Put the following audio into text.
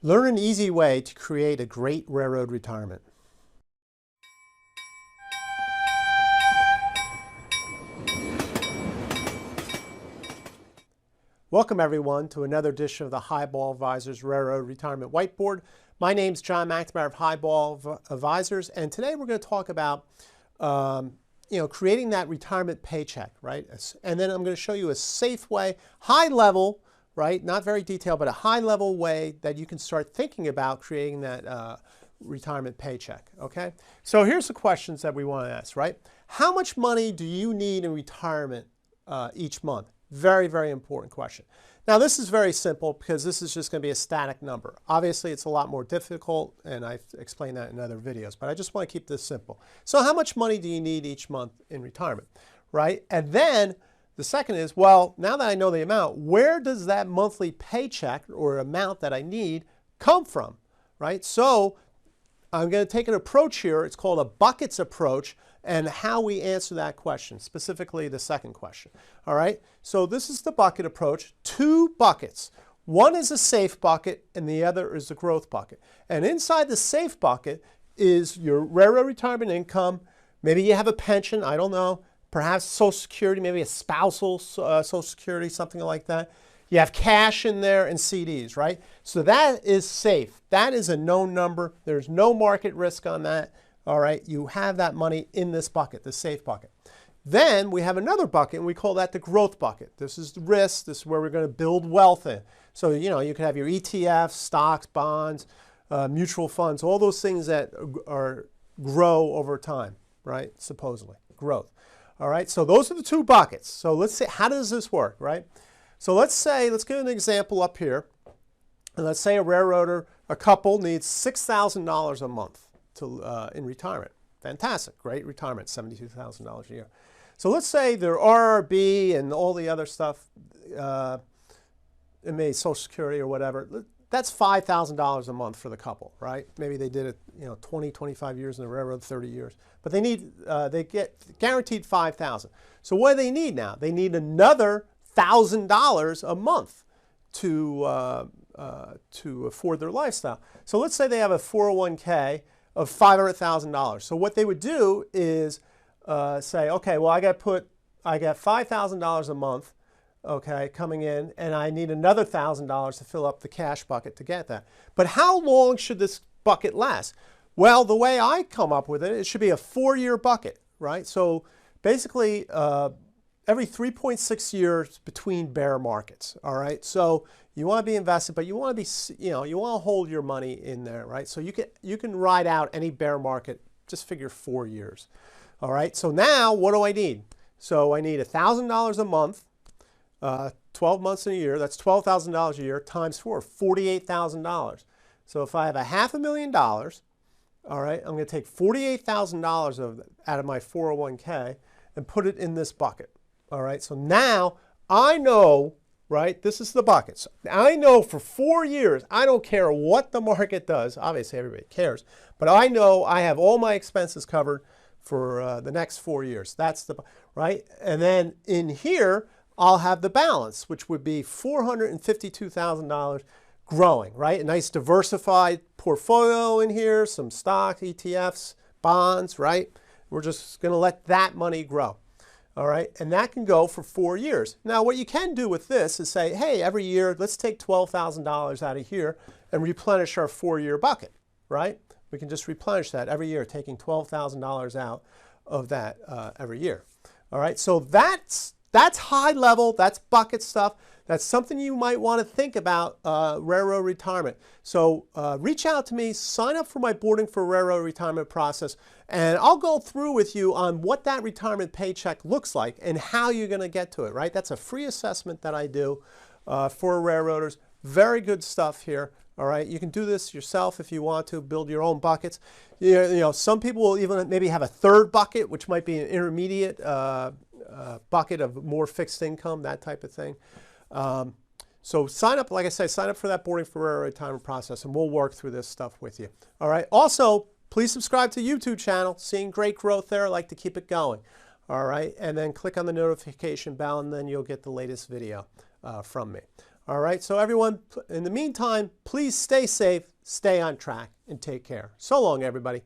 Learn an easy way to create a great railroad retirement. Welcome everyone to another edition of the Highball Advisors Railroad Retirement Whiteboard. My name's John McNamara of Highball Advisors, and today we're going to talk about creating that retirement paycheck, right? And then I'm going to show you a safe way, high level, right? Not very detailed, but a high level way that you can start thinking about creating that retirement paycheck, okay? So here's the questions that we want to ask, right? How much money do you need in retirement each month? Very, very important question. Now this is very simple because this is just going to be a static number. Obviously it's a lot more difficult, and I've explained that in other videos, but I just want to keep this simple. So how much money do you need each month in retirement, right? And then the second is, well, now that I know the amount, where does that monthly paycheck or amount that I need come from, right? So I'm going to take an approach here. It's called a buckets approach, and how we answer that question, specifically the second question. All right, so this is the bucket approach. Two buckets. One is a safe bucket and the other is the growth bucket. And inside the safe bucket is your railroad retirement income. Maybe you have a pension, I don't know, perhaps Social Security, maybe a spousal Social Security, something like that. You have cash in there and CDs, right? So that is safe. That is a known number. There's no market risk on that. All right, you have that money in this bucket, the safe bucket. Then we have another bucket, and we call that the growth bucket. This is the risk. This is where we're going to build wealth in. So, you can have your ETFs, stocks, bonds, mutual funds, all those things that grow over time, right? Supposedly, growth. All right, so those are the two buckets. So let's say, how does this work, right? So let's get an example up here. And let's say a railroader, a couple needs $6,000 a month in retirement. Fantastic, great retirement, $72,000 a year. So let's say their RRB and all the other stuff, it may Social Security or whatever, that's $5,000 a month for the couple, right? Maybe they did it, 20, 25 years in the railroad, 30 years. But they get guaranteed $5,000. So what do they need now? They need another $1,000 a month to afford their lifestyle. So let's say they have a 401k of $500,000. So what they would do is say, okay, well I got $5,000 a month, okay, coming in, and I need another $1,000 to fill up the cash bucket to get that. But how long should this bucket last? Well, the way I come up with it, it should be a 4-year bucket, right? So basically every 3.6 years between bear markets, all right? So you want to be invested, but you want to be, you want to hold your money in there, right? So you can ride out any bear market, just figure 4 years, all right? So now what do I need? So I need $1,000 a month, 12 months in a year, that's $12,000 a year times 4, $48,000. So if I have $500,000, all right, I'm going to take $48,000 out of my 401k and put it in this bucket. All right, so now I know, right, this is the buckets. I know for 4 years, I don't care what the market does. Obviously, everybody cares. But I know I have all my expenses covered for the next 4 years. That's the, right? And then in here, I'll have the balance, which would be $452,000 growing, right? A nice diversified portfolio in here, some stock, ETFs, bonds, right? We're just going to let that money grow. All right, and that can go for 4 years. Now, what you can do with this is say, hey, every year, let's take $12,000 out of here and replenish our 4-year bucket, right? We can just replenish that every year, taking $12,000 out of that every year. All right, so that's high level, that's bucket stuff. That's something you might want to think about railroad retirement. So reach out to me, sign up for my Boarding for Railroad Retirement process, and I'll go through with you on what that retirement paycheck looks like and how you're going to get to it, right? That's a free assessment that I do for railroaders. Very good stuff here. All right, you can do this yourself if you want to, build your own buckets. Some people will even maybe have a third bucket, which might be an intermediate bucket of more fixed income, that type of thing. So sign up, like I said, sign up for that Boarding for Railroad Retirement process, and we'll work through this stuff with you. All right. Also, please subscribe to the YouTube channel. Seeing great growth there. I like to keep it going. All right. And then click on the notification bell, and then you'll get the latest video from me. All right, so everyone, in the meantime, please stay safe, stay on track, and take care. So long, everybody.